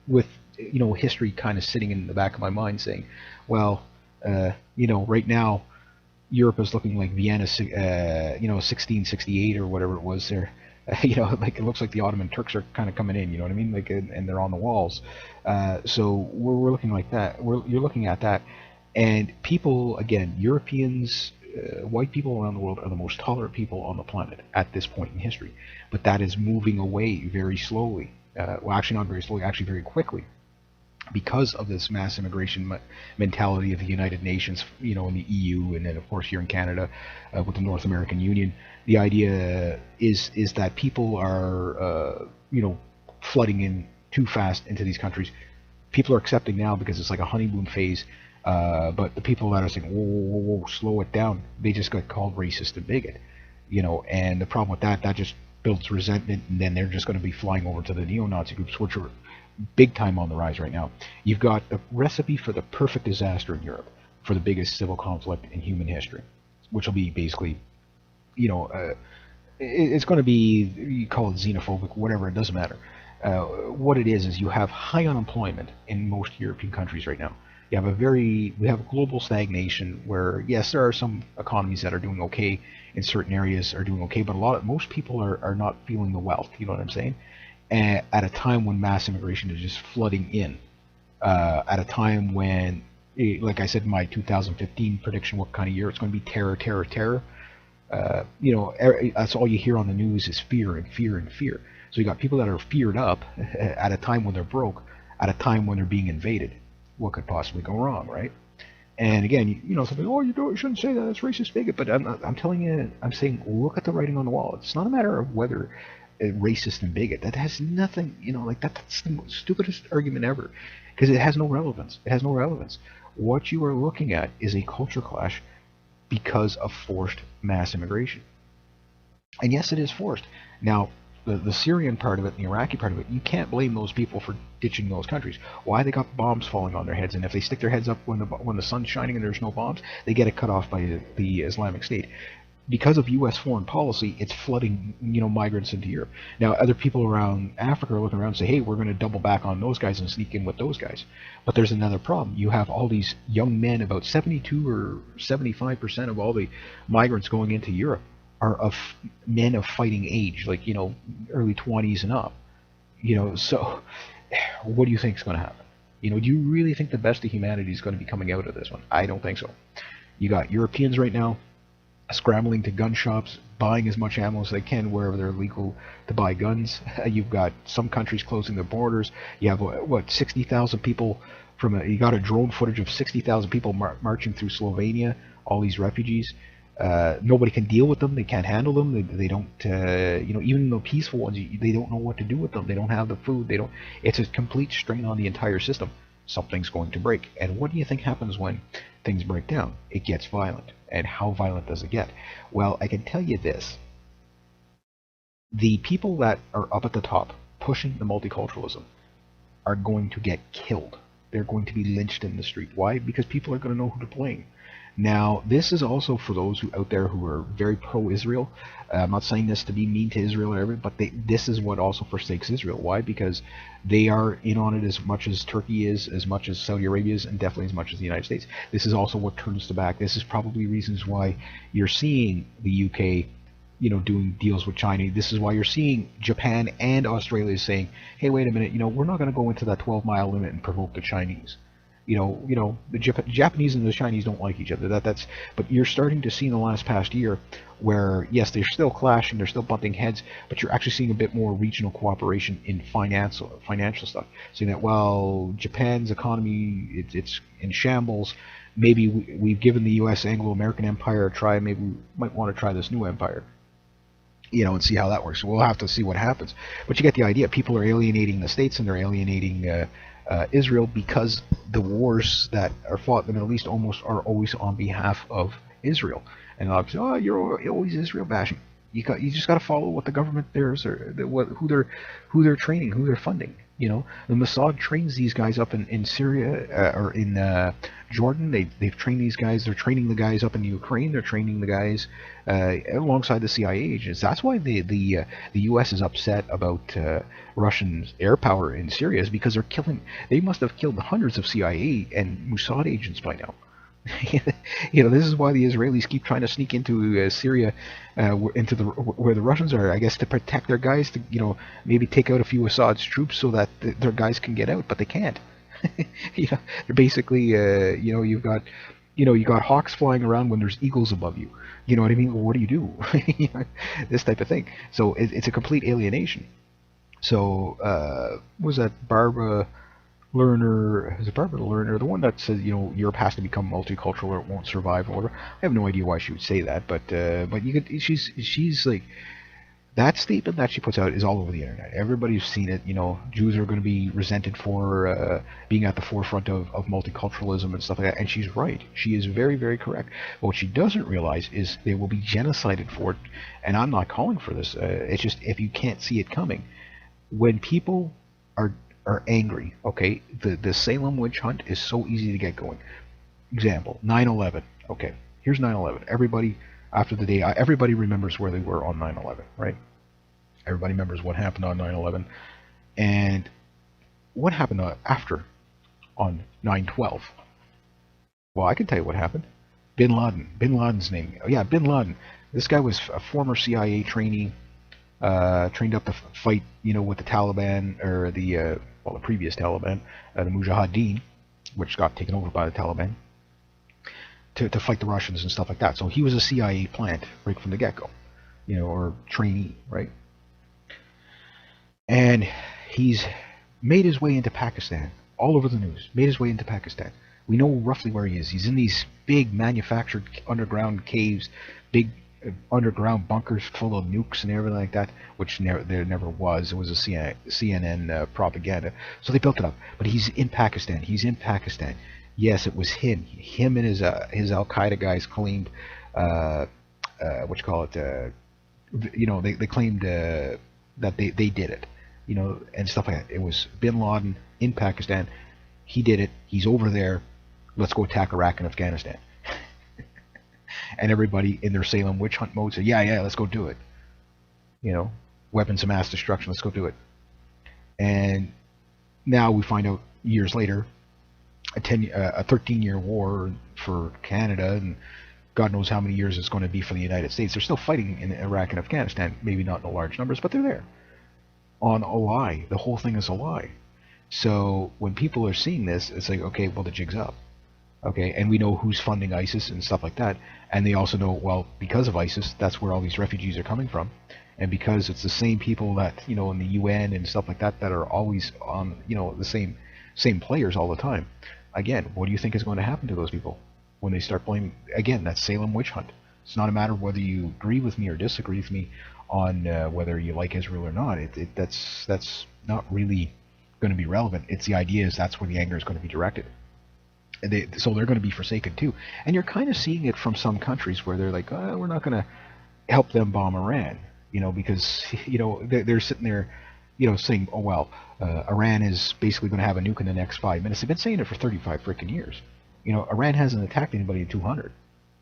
with history kind of sitting in the back of my mind, saying, well, right now Europe is looking like Vienna, 1668 or whatever it was there. Like it looks like the Ottoman Turks are kind of coming in. You know what I mean? Like, and they're on the walls. So we're looking like that. You're looking at that, and people again, Europeans, white people around the world are the most tolerant people on the planet at this point in history. But that is moving away very slowly. Well, actually not very slowly, actually very quickly, because of this mass immigration mentality of the United Nations, in the EU, and then of course here in Canada with the North American Union. The idea is that people are, flooding in too fast into these countries. People are accepting now because it's like a honeymoon phase. But the people that are saying, whoa, whoa, whoa, whoa, slow it down, they just got called racist and bigot. And the problem with that just builds resentment, and then they're just going to be flying over to the neo-Nazi groups, which are big time on the rise right now. You've got the recipe for the perfect disaster in Europe, for the biggest civil conflict in human history, which will be basically, it's going to be, you call it xenophobic, whatever, it doesn't matter. What it is you have high unemployment in most European countries right now. We have global stagnation where, yes, there are some economies that are doing okay in certain areas are doing okay, but most people are not feeling the wealth, you know what I'm saying? At a time when mass immigration is just flooding in, at a time when, like I said in my 2015 prediction, what kind of year it's going to be, terror, terror, terror. That's all you hear on the news is fear and fear and fear. So you got people that are feared up at a time when they're broke, at a time when they're being invaded. What could possibly go wrong, right? And again, something, you shouldn't say that, it's racist, bigot. But I'm telling you, I'm saying, look at the writing on the wall. It's not a matter of whether racist and bigot. That has nothing, that's the stupidest argument ever, because it has no relevance. It has no relevance. What you are looking at is a culture clash because of forced mass immigration. And yes, it is forced. Now, the Syrian part of it, the Iraqi part of it, you can't blame those people for ditching those countries. Why? They got bombs falling on their heads, and if they stick their heads up when the sun's shining and there's no bombs, they get it cut off by the Islamic State. Because of U.S. foreign policy, it's flooding, migrants into Europe. Now, other people around Africa are looking around and say, hey, we're going to double back on those guys and sneak in with those guys. But there's another problem. You have all these young men, about 72 or 75% of all the migrants going into Europe are of men of fighting age, like, early 20s and up. So what do you think is going to happen? Do you really think the best of humanity is going to be coming out of this one? I don't think so. You got Europeans right now scrambling to gun shops, buying as much ammo as they can wherever they're legal to buy guns. You've got some countries closing their borders. You have 60,000 people you got a drone footage of 60,000 people marching through Slovenia, all these refugees. Nobody can deal with them. They can't handle them. They don't, even the peaceful ones, they don't know what to do with them. They don't have the food. It's a complete strain on the entire system. Something's going to break. And what do you think happens when things break down? It gets violent. And how violent does it get? Well, I can tell you this. The people that are up at the top pushing the multiculturalism are going to get killed. They're going to be lynched in the street. Why? Because people are going to know who to blame. Now, this is also for those who out there who are very pro-Israel. I'm not saying this to be mean to Israel or everything, but this is what also forsakes Israel. Why? Because they are in on it as much as Turkey is, as much as Saudi Arabia is, and definitely as much as the United States. This is also what turns the back. This is probably reasons why you're seeing the UK, doing deals with China. This is why you're seeing Japan and Australia saying, "Hey, wait a minute, we're not going to go into that 12-mile limit and provoke the Chinese." The Japanese and the Chinese don't like each other. But you're starting to see in the last past year where yes, they're still clashing, they're still butting heads, but you're actually seeing a bit more regional cooperation in financial stuff. Saying that, well, Japan's economy it's in shambles. Maybe we've given the U.S. Anglo-American Empire a try. Maybe we might want to try this new empire, and see how that works. So we'll have to see what happens. But you get the idea. People are alienating the states and they're alienating Israel because the wars that are fought in the Middle East almost are always on behalf of Israel. And obviously, oh, you're always Israel bashing. You just got to follow what the government there's or who they're training, who they're funding. The Mossad trains these guys up in Syria or in Jordan. They've trained these guys. They're training the guys up in Ukraine. They're training the guys alongside the CIA agents. That's why the U.S. is upset about Russian air power in Syria, is because they're killing. They must have killed hundreds of CIA and Mossad agents by now. This is why the Israelis keep trying to sneak into Syria, into where the Russians are, I guess, to protect their guys, to maybe take out a few Assad's troops so that their guys can get out, but they can't. They're basically, you've got, you got hawks flying around when there's eagles above you. You know what I mean? Well, what do you do? This type of thing. So it's a complete alienation. So was that Barbara Lerner? Is it Barbara Lerner, the one that says Europe has to become multicultural or it won't survive or whatever? I have no idea why she would say that, but you could. She's like, that statement that she puts out is all over the internet. Everybody's seen it. Jews are going to be resented for being at the forefront of multiculturalism and stuff like that. And she's right. She is very, very correct. But what she doesn't realize is they will be genocided for it. And I'm not calling for this. It's just if you can't see it coming, when people are angry, okay, the Salem witch hunt is so easy to get going. Example, 9/11. Okay, here's 9/11. Everybody, after the day, everybody remembers where they were on 9/11, right? Everybody remembers what happened on 9/11. And what happened after, on 9/12? Well, I can tell you what happened. Bin Laden. Bin Laden's name. Oh, yeah, Bin Laden. This guy was a former CIA trainee, trained up to fight, with the Taliban, or the previous Taliban, the Mujahideen, which got taken over by the Taliban, to fight the Russians and stuff like that. So he was a CIA plant right from the get-go, or trainee, right? And he's made his way into Pakistan, all over the news, made his way into Pakistan. We know roughly where he is. He's in these big manufactured underground caves, big underground bunkers full of nukes and everything like that, which there never was. It was a CNN propaganda. So they built it up. But he's in Pakistan. He's in Pakistan. Yes, it was him. Him and his Al Qaeda guys claimed, what you call it? They claimed that they did it, and stuff like that. It was Bin Laden in Pakistan. He did it. He's over there. Let's go attack Iraq and Afghanistan. And everybody in their Salem witch hunt mode said, yeah, let's go do it. Weapons of mass destruction, let's go do it. And now we find out years later, a 13-year war for Canada, and God knows how many years it's going to be for the United States. They're still fighting in Iraq and Afghanistan, maybe not in large numbers, but they're there. On a lie. The whole thing is a lie. So when people are seeing this, it's like, okay, well, the jig's up. Okay, and we know who's funding ISIS and stuff like that. And they also know, well, because of ISIS, that's where all these refugees are coming from. And because it's the same people that, in the UN and stuff like that, that are always on, the same players all the time. Again, what do you think is going to happen to those people when they start blaming? Again, that's Salem witch hunt. It's not a matter of whether you agree with me or disagree with me on whether you like Israel or not. That's not really going to be relevant. It's the idea is that's where the anger is going to be directed. So they're going to be forsaken too. And you're kind of seeing it from some countries where they're like, we're not going to help them bomb Iran, because, they're sitting there, saying, oh, well, Iran is basically going to have a nuke in the next 5 minutes. They've been saying it for 35 freaking years. Iran hasn't attacked anybody in 200.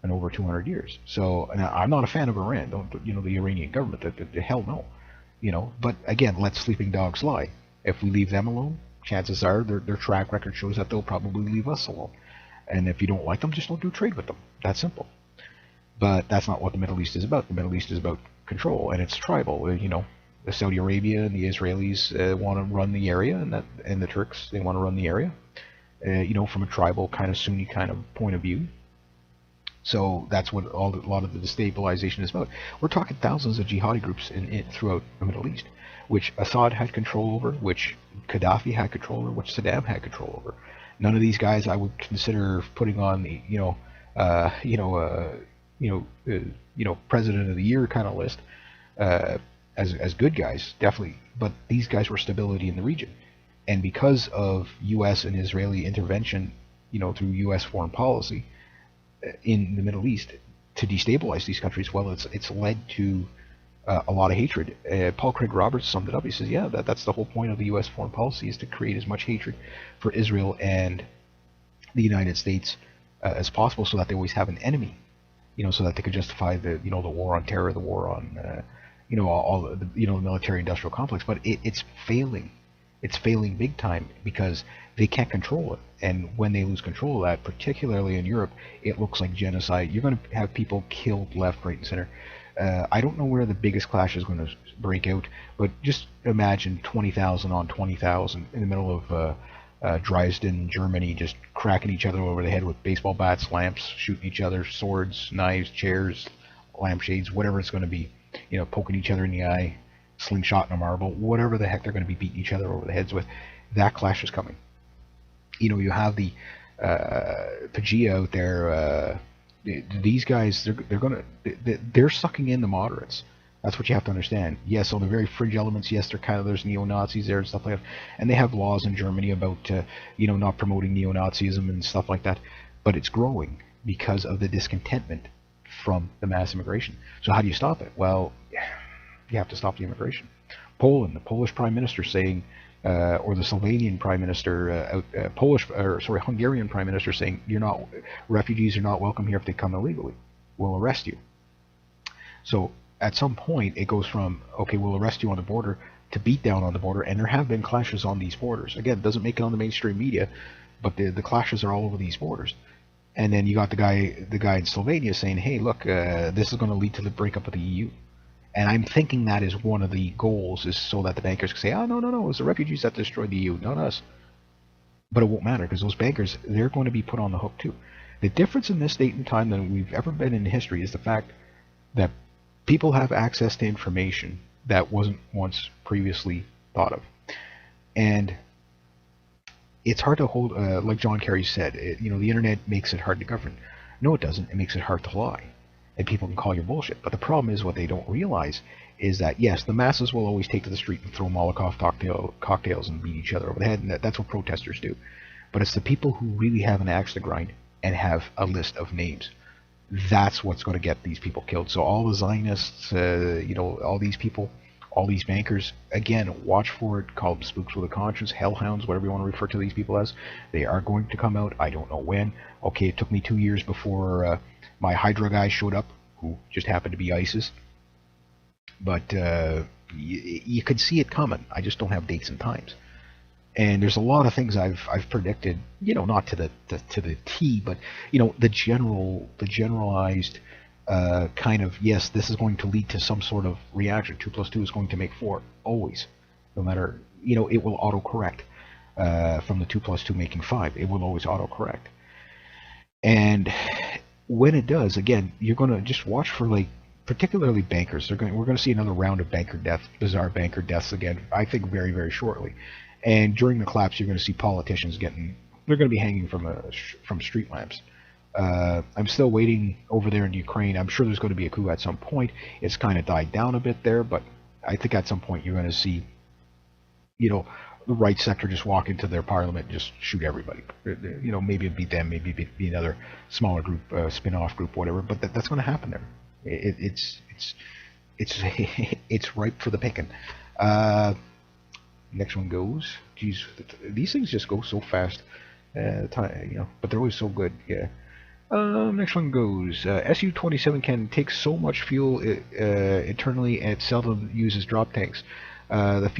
in over 200 years. So and I'm not a fan of Iran. Don't the Iranian government? The hell no. But again, let sleeping dogs lie. If we leave them alone, chances are their track record shows that they'll probably leave us alone. And if you don't like them, just don't do trade with them. That's simple. But that's not what the Middle East is about. The Middle East is about control, and it's tribal. The Saudi Arabia and the Israelis want to run the area, and the Turks, they want to run the area. From a tribal kind of Sunni kind of point of view. So that's what a lot of the destabilization is about. We're talking thousands of jihadi groups throughout the Middle East, which Assad had control over, which Gaddafi had control over, which Saddam had control over. None of these guys I would consider putting on the president of the year kind of list as good guys, definitely. But these guys were stability in the region, and because of U.S. and Israeli intervention, through U.S. foreign policy in the Middle East to destabilize these countries, well, it's led to a lot of hatred. Paul Craig Roberts summed it up. He says, yeah, that's the whole point of the U.S. foreign policy, is to create as much hatred for Israel and the United States as possible, so that they always have an enemy. So that they could justify the war on terror, the war on all the military-industrial complex. But it's failing. It's failing big time because they can't control it. And when they lose control of that, particularly in Europe, it looks like genocide. You're going to have people killed left, right, and center. I don't know where the biggest clash is going to break out, but just imagine 20,000 on 20,000 in the middle of Dresden, Germany, just cracking each other over the head with baseball bats, lamps, shooting each other, swords, knives, chairs, lampshades, whatever it's going to be. Poking each other in the eye, slingshot and a marble, whatever the heck they're going to be beating each other over the heads with. That clash is coming. You have the Pagea out there. These guys, they're sucking in the moderates. That's what you have to understand. Yes, on the very fringe elements, yes, there's neo-Nazis there and stuff like that, and they have laws in Germany about not promoting neo-Nazism and stuff like that. But it's growing because of the discontentment from the mass immigration. So how do you stop it? Well, you have to stop the immigration. Poland, the Polish prime minister saying, or the Slovenian prime minister, Hungarian prime minister saying, refugees are not welcome here if they come illegally. We'll arrest you. So at some point it goes from, okay, we'll arrest you on the border, to beat down on the border, and there have been clashes on these borders. Again, it doesn't make it on the mainstream media, but the clashes are all over these borders. And then you got the guy in Slovenia saying, hey, look, this is going to lead to the breakup of the EU. And I'm thinking that is one of the goals, is so that the bankers can say, oh, no, it was the refugees that destroyed the EU, not us. But it won't matter, because those bankers, they're going to be put on the hook too. The difference in this date and time than we've ever been in history is the fact that people have access to information that wasn't once previously thought of. And it's hard to hold, like John Kerry said, the internet makes it hard to govern. No, it doesn't. It makes it hard to lie. And people can call you bullshit. But the problem is, what they don't realize is that, yes, the masses will always take to the street and throw Molotov cocktails and beat each other over the head, and that's what protesters do. But it's the people who really have an axe to grind and have a list of names. That's what's going to get these people killed. So all the Zionists, all these people, all these bankers, again, watch for it. Call them spooks with a conscience, hellhounds, whatever you want to refer to these people as. They are going to come out. I don't know when. Okay, it took me 2 years before my Hydra guy showed up, who just happened to be ISIS. But you could see it coming. I just don't have dates and times. And there's a lot of things I've predicted, not to the T, but the generalized kind of, yes, this is going to lead to some sort of reaction. 2 plus 2 is going to make 4, always. No matter, it will autocorrect from the 2 plus 2 making 5. It will always autocorrect. And when it does, again, you're going to just watch for, particularly bankers. We're going to see another round of banker deaths, bizarre banker deaths again, I think very, very shortly. And during the collapse, you're going to see politicians they're going to be hanging from street lamps. I'm still waiting over there in Ukraine. I'm sure there's going to be a coup at some point. It's kind of died down a bit there, but I think at some point you're going to see, the right sector just walk into their parliament and just shoot everybody. Maybe it'd be them, maybe it'd be another smaller group, spin-off group, whatever. But that's going to happen there. It's ripe for the picking. Next one goes. Geez, these things just go so fast. But they're always so good. Yeah. Next one goes. Su-27 can take so much fuel internally and it seldom uses drop tanks. The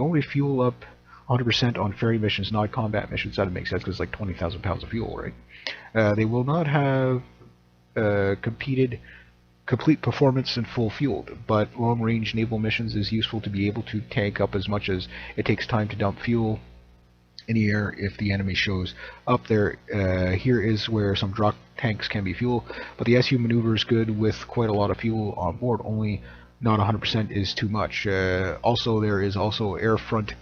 only fuel up 100% on ferry missions, not combat missions. That makes sense because it's like 20,000 pounds of fuel, right? They will not have competed complete performance and full fueled, but long-range naval missions is useful to be able to tank up as much as it takes time to dump fuel in the air if the enemy shows up there. Here is where some drop tanks can be fuel, but the SU maneuvers good with quite a lot of fuel on board. Only not 100% is too much. Also, there is also air front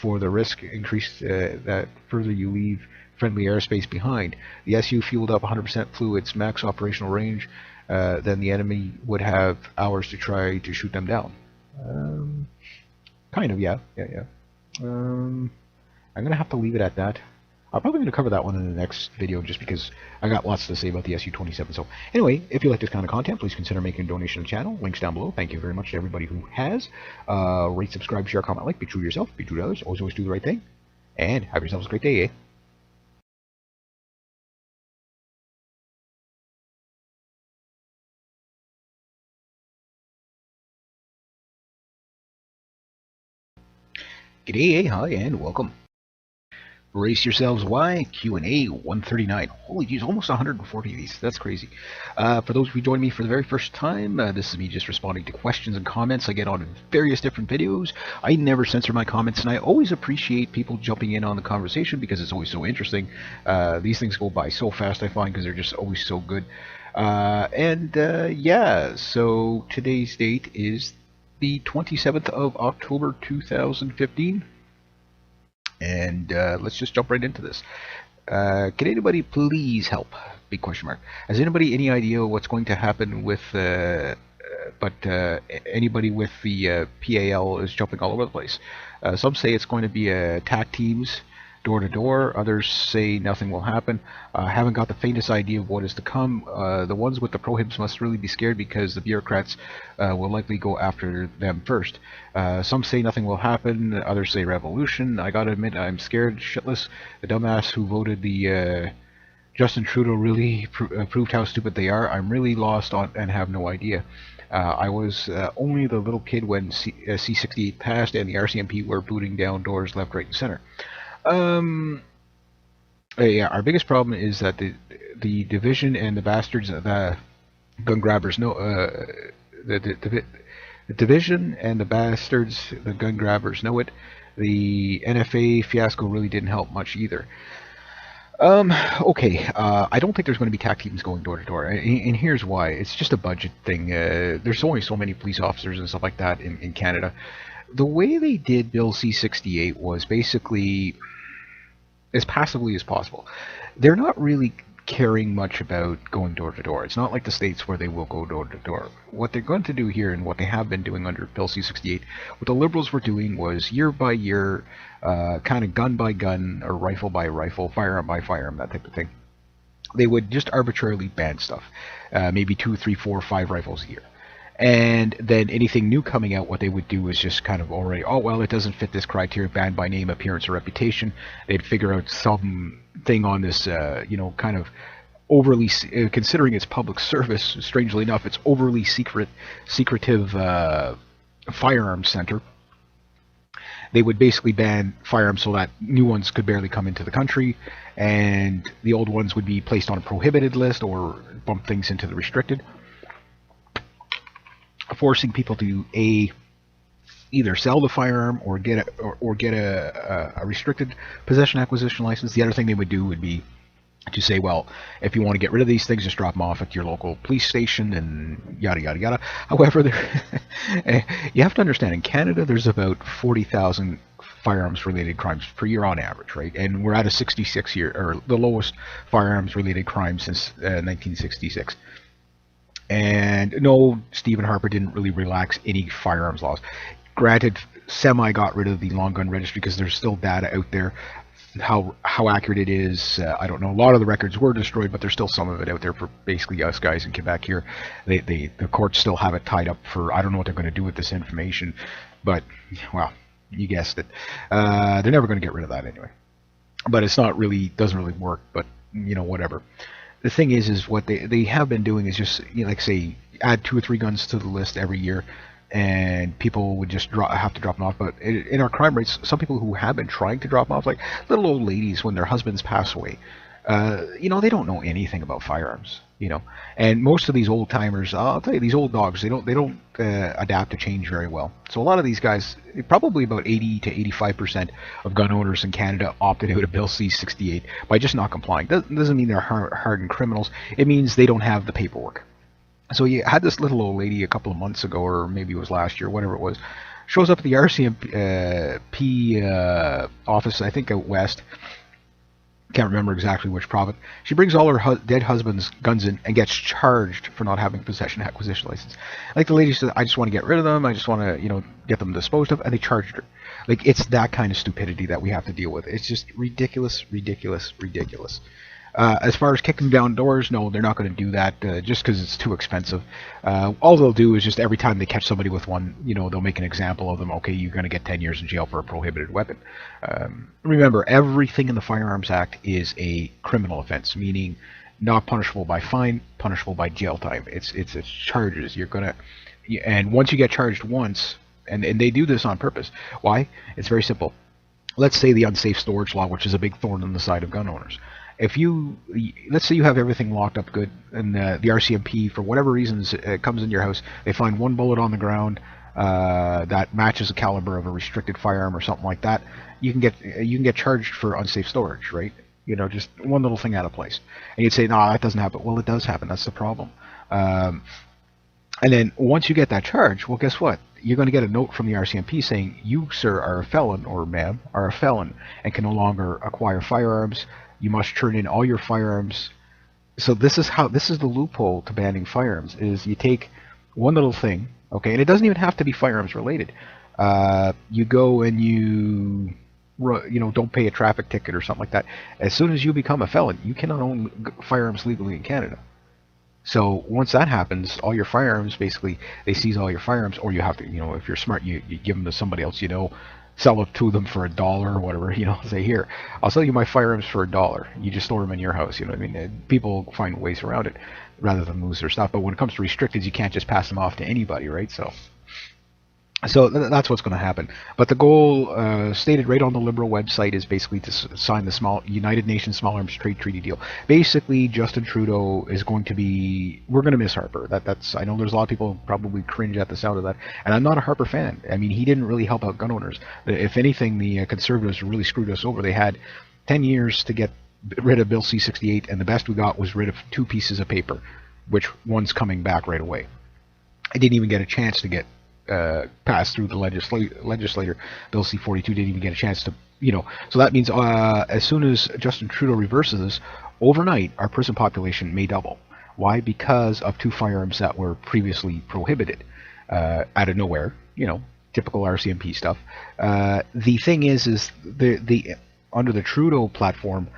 for the risk increase that further you leave friendly airspace behind. The SU fueled up 100% flew its max operational range, then the enemy would have hours to try to shoot them down. Kind of, yeah. I'm going to have to leave it at that. I'm probably going to cover that one in the next video just because I got lots to say about the Su-27. So anyway, if you like this kind of content, please consider making a donation to the channel. Links down below. Thank you very much to everybody who has. Rate, subscribe, share, comment, like. Be true to yourself. Be true to others. Always do the right thing. And have yourselves a great day, eh? G'day, hi, and welcome. Brace yourselves, Q A 139. Holy geez, almost 140 of these. That's crazy. For those of you joining me for the very first time, this is me just responding to questions and comments I get on various different videos. I never censor my comments, and I always appreciate people jumping in on the conversation because it's always so interesting. These things go by so fast, I find, because they're just always so good. Yeah, so today's date is the 27th of October 2015. And let's just jump right into this. Can anybody please help? Big question mark. Has anybody any idea what's going to happen with? Anybody with the PAL is jumping all over the place. Some say it's going to be attack teams, door to door. Others say nothing will happen. Haven't got the faintest idea of what is to come. The ones with the prohibs must really be scared because the bureaucrats will likely go after them first. Some say nothing will happen. Others say revolution. I gotta admit, I'm scared shitless. The dumbass who voted the Justin Trudeau really proved how stupid they are. I'm really lost on and have no idea. I was only the little kid when C-68 passed and the RCMP were booting down doors left, right, and center. Yeah, our biggest problem is that the division and the bastards, the gun grabbers, the division and the bastards, the gun grabbers know it. The NFA fiasco really didn't help much either. Okay, I don't think there's going to be TAC teams going door to door, and here's why. It's just a budget thing. There's only so many police officers and stuff like that in Canada. The way they did Bill C-68 was basically as passively as possible. They're not really caring much about going door to door. It's not like the States where they will go door to door. What they're going to do here, and what they have been doing under Bill C-68, what the Liberals were doing was year by year, kind of gun by gun, or rifle by rifle, firearm by firearm, that type of thing. They would just arbitrarily ban stuff. Maybe 2, 3, 4, 5 rifles a year. And then anything new coming out, what they would do is just kind of already, oh, well, it doesn't fit this criteria, banned by name, appearance, or reputation. They'd figure out some thing on this, kind of overly, considering it's public service, strangely enough, it's overly secretive firearms center. They would basically ban firearms so that new ones could barely come into the country, and the old ones would be placed on a prohibited list or bump things into the restricted, forcing people to either sell the firearm or get a restricted possession acquisition license. The other thing they would do would be to say, well, if you want to get rid of these things, just drop them off at your local police station and yada yada yada. However, you have to understand, in Canada there's about 40,000 firearms related crimes per year on average, right? And we're at a 66 year, or the lowest firearms related crime since 1966. And no, Stephen Harper didn't really relax any firearms laws. Granted, semi got rid of the long gun registry because there's still data out there. How accurate it is, I don't know. A lot of the records were destroyed, but there's still some of it out there for basically us guys in Quebec here. The courts still have it tied up for, I don't know what they're going to do with this information, but, well, you guessed it. They're never going to get rid of that anyway. but it's not really doesn't really work. But whatever. The thing is what they have been doing is just like say add 2 or 3 guns to the list every year, and people would just have to drop them off. But in our crime rates, some people who have been trying to drop them off, like little old ladies when their husbands pass away, they don't know anything about firearms. And most of these old timers, I'll tell you, these old dogs, they don't adapt to change very well. So a lot of these guys, probably about 80 to 85% of gun owners in Canada opted out of Bill C-68 by just not complying. Doesn't mean they're hardened criminals. It means they don't have the paperwork. So you had this little old lady a couple of months ago, or maybe it was last year, whatever it was, shows up at the RCMP office, I think out west. Can't remember exactly which province. She brings all her dead husband's guns in and gets charged for not having possession acquisition license. Like the lady said, I just want to get rid of them. I just want to, get them disposed of, and they charged her. Like it's that kind of stupidity that we have to deal with. It's just ridiculous, ridiculous, ridiculous. As far as kicking down doors, no, they're not going to do that just because it's too expensive. All they'll do is just every time they catch somebody with one, they'll make an example of them. Okay, you're going to get 10 years in jail for a prohibited weapon. Remember, everything in the Firearms Act is a criminal offense, meaning not punishable by fine, punishable by jail time. It's charges. And once you get charged once, and they do this on purpose. Why? It's very simple. Let's say the unsafe storage law, which is a big thorn in the side of gun owners. Let's say you have everything locked up good, and the RCMP, for whatever reasons, comes in your house, they find one bullet on the ground that matches the caliber of a restricted firearm or something like that, you can get charged for unsafe storage, right? Just one little thing out of place, and you'd say, no, that doesn't happen. Well, it does happen. That's the problem. And then once you get that charge, well, guess what? You're going to get a note from the RCMP saying you, sir, are a felon, or ma'am, are a felon and can no longer acquire firearms. You must turn in all your firearms. So this is the loophole to banning firearms, is you take one little thing, okay, and it doesn't even have to be firearms related. You go and you don't pay a traffic ticket or something like that. As soon as you become a felon, you cannot own firearms legally in Canada. So once that happens, all your firearms, basically, they seize all your firearms, or you have to, if you're smart, you give them to somebody else, sell it to them for $1 or whatever, say, here, I'll sell you my firearms for $1. You just store them in your house, what I mean? People find ways around it rather than lose their stuff. But when it comes to restricted, you can't just pass them off to anybody, right? So that's what's going to happen. But the goal, stated right on the Liberal website, is basically to sign the United Nations Small Arms Trade Treaty deal. Basically, Justin Trudeau is going to be. We're going to miss Harper. That's. I know there's a lot of people who probably cringe at the sound of that, and I'm not a Harper fan. I mean, he didn't really help out gun owners. If anything, the Conservatives really screwed us over. They had 10 years to get rid of Bill C-68, and the best we got was rid of 2 pieces of paper, which one's coming back right away. I didn't even get a chance to get passed through the legislator. Bill C-42 didn't even get a chance to, So that means as soon as Justin Trudeau reverses this, overnight our prison population may double. Why? Because of 2 firearms that were previously prohibited out of nowhere. Typical RCMP stuff. The thing is the under the Trudeau platform,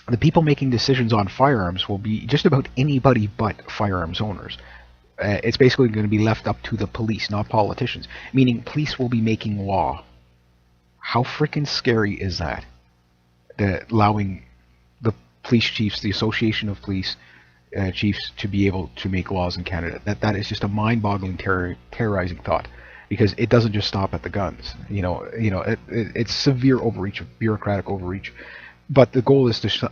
the people making decisions on firearms will be just about anybody but firearms owners. It's basically going to be left up to the police, not politicians. Meaning police will be making law. How freaking scary is that? Allowing the police chiefs, the Association of Police Chiefs, to be able to make laws in Canada. That is just a mind-boggling, terrorizing thought. Because it doesn't just stop at the guns. It's severe overreach, bureaucratic overreach. But the goal is to